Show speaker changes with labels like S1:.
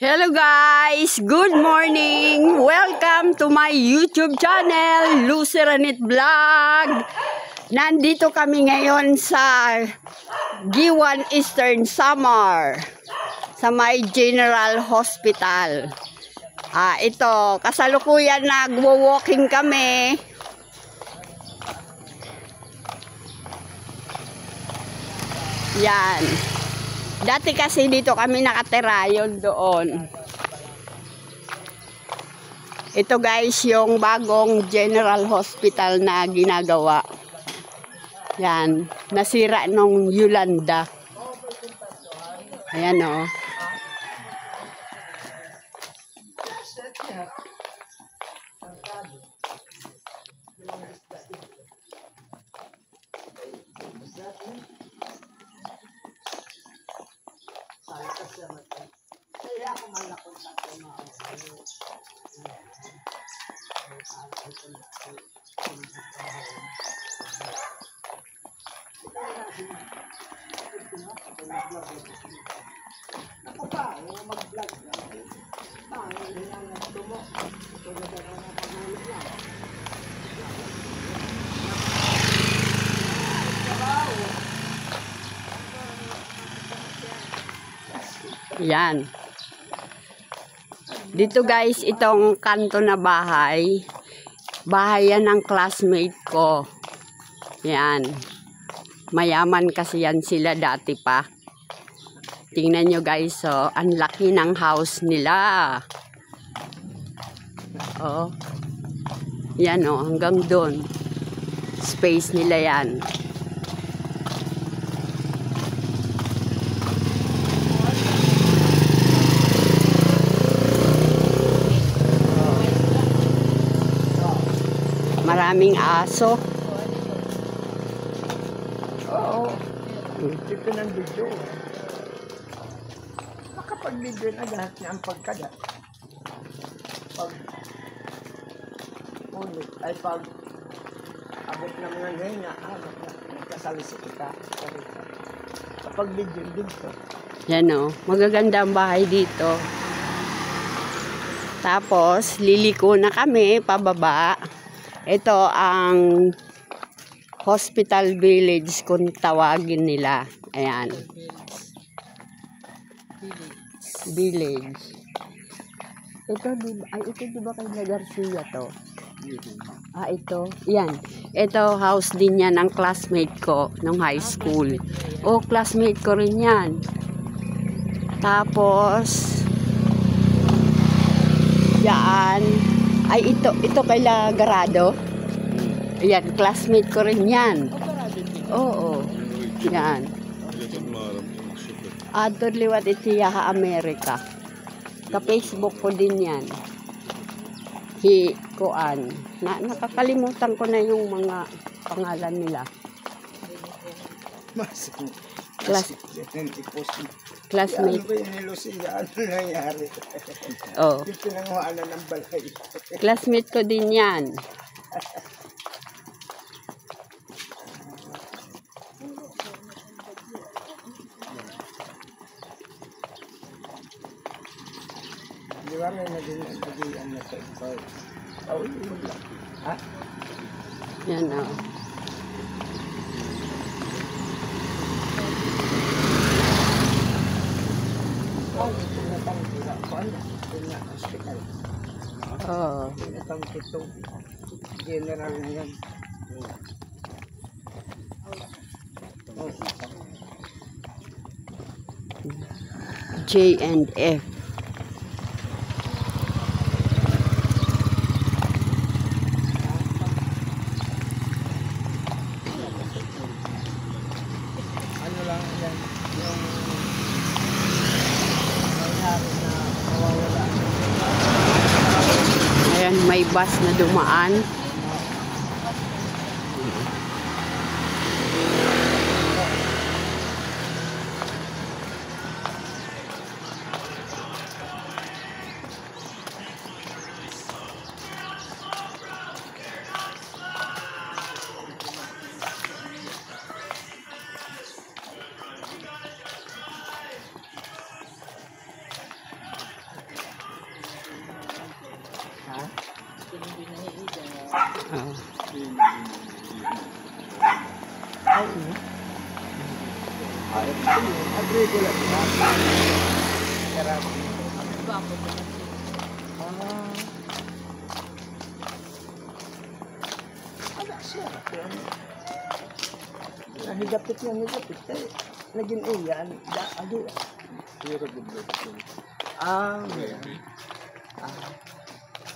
S1: Hello guys! Good morning! Welcome to my YouTube channel, Lucy Ranit Vlog! Nandito kami ngayon sa Giwan Eastern Samar sa may General Hospital. Ito, kasalukuyan nagwo-walking kami. Yan. Dati kasi dito kami nakatira, yun doon. Ito guys, yung bagong General Hospital na ginagawa. Yan, nasira nung Yolanda. Ayan o. Yan. Dito guys, itong kanto na bahay. Bahay yan ng classmate ko. Yan. Mayaman kasi yan sila dati pa. Tingnan nyo guys, oh, ang laki ng house nila. Oh. Yan oh, hanggang doon. Space nila yan. Maraming aso.
S2: Oo. Dito ng video. Makapag-video na lahat niya ang pagkada. Pag ulit ay pag abot na mga ngayon na nagkasalisi ka. Kapag video dito.
S1: Yan o. Magaganda ang bahay dito. Tapos, liliko na kami pababa. Ito ang Hospital Village kung tawagin nila. Ayan. Village. Ito diba kay La Garcia to? Ito. Yan. Ito house din yan ng classmate ko nung high school. Oh, classmate ko rin yan. Tapos yan. Ay, ito kay La Garado. Yan, classmate ko rin yan. Oo. Yan. Ador liwat iti yaha Amerika. Ka-Facebook ko din yan. Kuan. Nakakalimutan ko na yung mga pangalan nila. Classmate.
S2: Ano ba yun ni Lucia? Ano nangyari?
S1: Oh.
S2: Yung pinanguhanan ng balay.
S1: Classmate ko din yan.
S2: Di ba may naging na sa ikaw? Oh, yun lang. Ha?
S1: Yan o. Oh. Oh.
S2: Pinatang pitong general na yan.
S1: J&F.
S2: Ano lang yan? Yung nangyari na mawawala.
S1: Ayan, may bus na dumaan. Oh.
S2: Ay, ini. Ay, regular sila. Therapy. Ah. Ada siya. Nahigapit niya, nahigapit. Naging iyan. Agi. Ah, yeah. Ah.